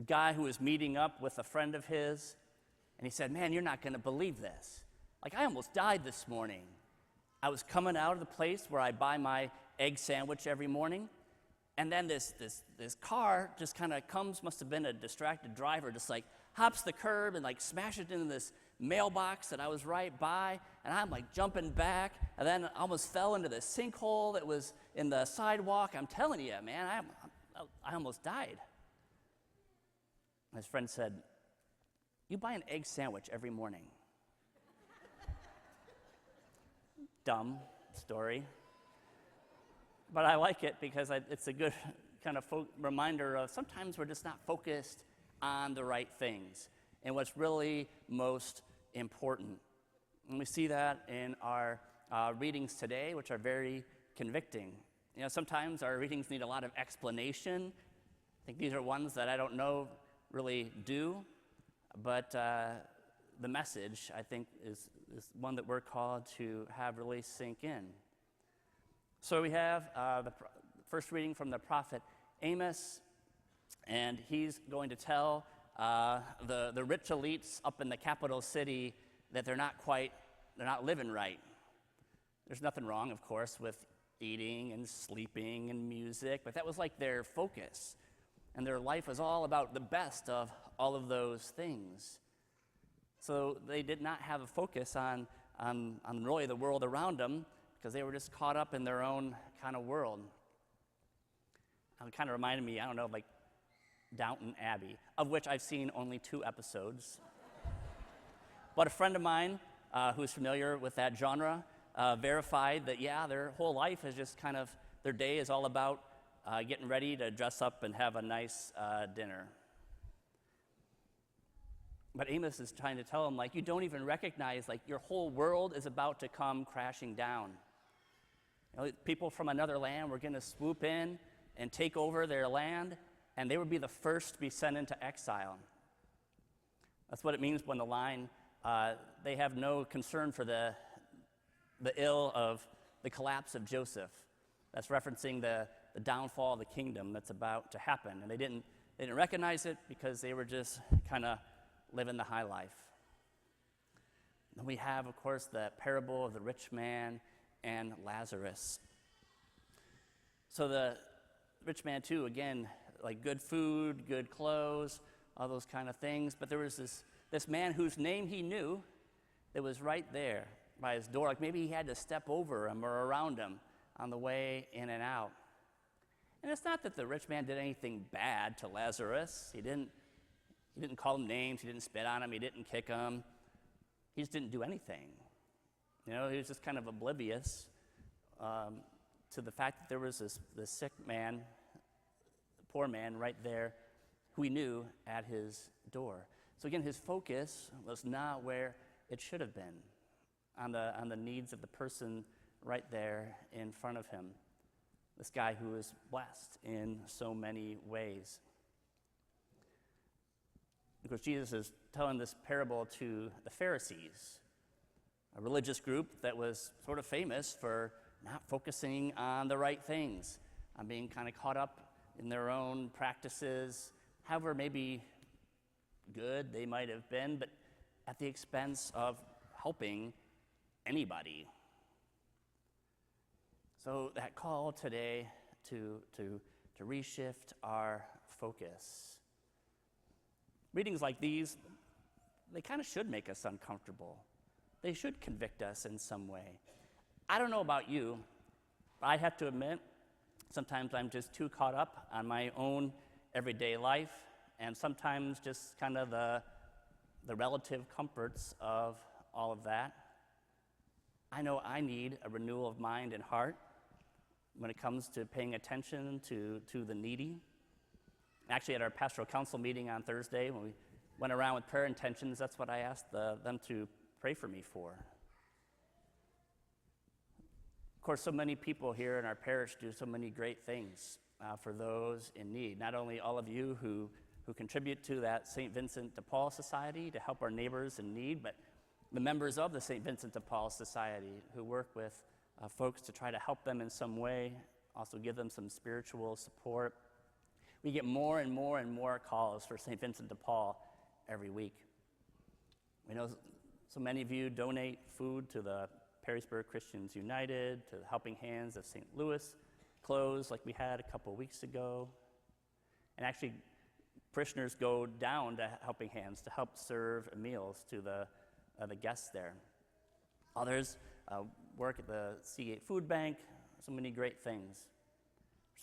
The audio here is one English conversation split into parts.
a guy who was meeting up with a friend of his, and he said, "Man, you're not going to believe this. Like, I almost died this morning. I was coming out of the place where I buy my egg sandwich every morning, and then this car just kind of comes, must have been a distracted driver, just like hops the curb and like smashes into this mailbox that I was right by, and I'm like jumping back, and then I almost fell into this sinkhole that was in the sidewalk. I'm telling you, man, I almost died." His friend said, "You buy an egg sandwich every morning." Dumb story. But I like it because it's a good kind of reminder of sometimes we're just not focused on the right things and what's really most important. And we see that in our readings today, which are very convicting. You know, sometimes our readings need a lot of explanation. I think these are ones that I don't know really do, but the message, I think, is one that we're called to have really sink in. So we have the first reading from the prophet Amos, and he's going to tell the rich elites up in the capital city that they're not living right. There's nothing wrong, of course, with eating and sleeping and music, but that was like their focus. And their life was all about the best of all of those things. So they did not have a focus on really the world around them because they were just caught up in their own kind of world. It kind of reminded me, I don't know, like Downton Abbey, of which I've seen only 2 episodes. But a friend of mine who's familiar with that genre verified that, yeah, their whole life is just kind of, their day is all about getting ready to dress up and have a nice dinner. But Amos is trying to tell him, like, you don't even recognize, like, your whole world is about to come crashing down. You know, people from another land were going to swoop in and take over their land, and they would be the first to be sent into exile. That's what it means when the line, they have no concern for the ill of the collapse of Joseph. That's referencing the downfall of the kingdom that's about to happen. And they didn't recognize it because they were just kind of living the high life. Then we have, of course, the parable of the rich man and Lazarus. So the rich man, too, again, like good food, good clothes, all those kind of things. But there was this man whose name he knew that was right there by his door. Like maybe he had to step over him or around him on the way in and out. And it's not that the rich man did anything bad to Lazarus. He didn't call him names. He didn't spit on him. He didn't kick him. He just didn't do anything. You know, he was just kind of oblivious to the fact that there was this sick man, poor man right there who he knew at his door. So again, his focus was not where it should have been, on the needs of the person right there in front of him. This guy who is blessed in so many ways. Because Jesus is telling this parable to the Pharisees, a religious group that was sort of famous for not focusing on the right things, on being kind of caught up in their own practices, however maybe good they might have been, but at the expense of helping anybody. So that call today to reshift our focus. Readings like these, they kind of should make us uncomfortable. They should convict us in some way. I don't know about you, but I have to admit, sometimes I'm just too caught up on my own everyday life, and sometimes just kind of the relative comforts of all of that. I know I need a renewal of mind and heart when it comes to paying attention to the needy. Actually, at our pastoral council meeting on Thursday, when we went around with prayer intentions, that's what I asked them to pray for me for. Of course, so many people here in our parish do so many great things for those in need. Not only all of you who contribute to that St. Vincent de Paul Society to help our neighbors in need, but the members of the St. Vincent de Paul Society who work with folks to try to help them in some way, also give them some spiritual support. We get more and more and more calls for St. Vincent de Paul every week. We know so many of you donate food to the Perrysburg Christians United, to the Helping Hands of St. Louis, clothes like we had a couple weeks ago. And actually, parishioners go down to Helping Hands to help serve meals to the guests there. Others work at the Seagate Food Bank, so many great things.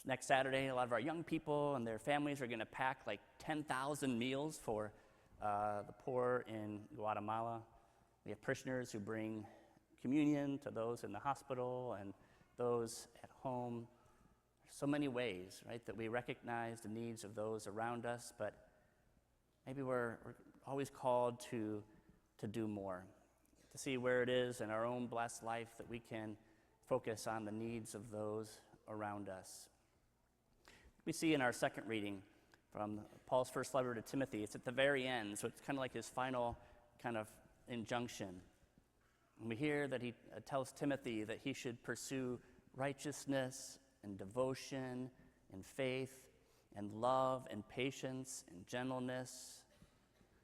Next Saturday, a lot of our young people and their families are going to pack like 10,000 meals for the poor in Guatemala. We have parishioners who bring communion to those in the hospital and those at home. There's so many ways, right, that we recognize the needs of those around us, but maybe we're always called to do more, to see where it is in our own blessed life that we can focus on the needs of those around us. We see in our second reading from Paul's first letter to Timothy, it's at the very end, so it's kind of like his final kind of injunction. And we hear that he tells Timothy that he should pursue righteousness and devotion and faith and love and patience and gentleness.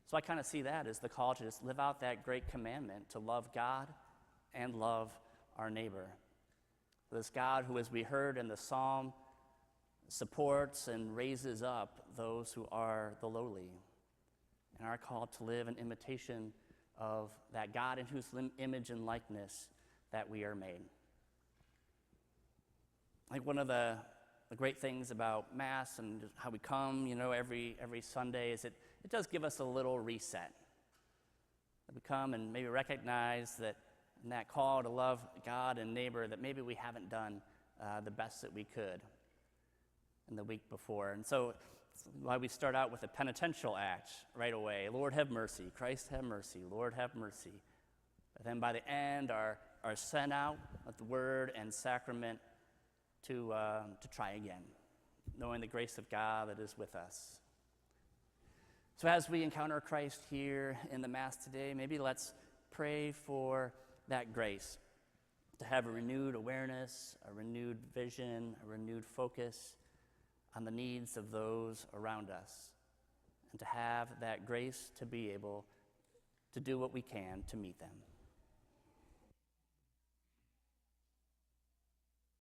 So I kind of see that as the call to just live out that great commandment to love God and love our neighbor. This God who, as we heard in the psalm, supports and raises up those who are the lowly, and are called to live in imitation of that God in whose image and likeness that we are made. Like one of the great things about Mass and how we come, every Sunday is it does give us a little reset. That we come and maybe recognize that in that call to love God and neighbor that maybe we haven't done the best that we could in the week before. And so that's why we start out with a penitential act right away. Lord, have mercy. Christ, have mercy. Lord, have mercy. But then by the end are sent out with the word and sacrament to try again, knowing the grace of God that is with us. So as we encounter Christ here in the Mass today, maybe let's pray for that grace to have a renewed awareness, a renewed vision, a renewed focus on the needs of those around us, and to have that grace to be able to do what we can to meet them.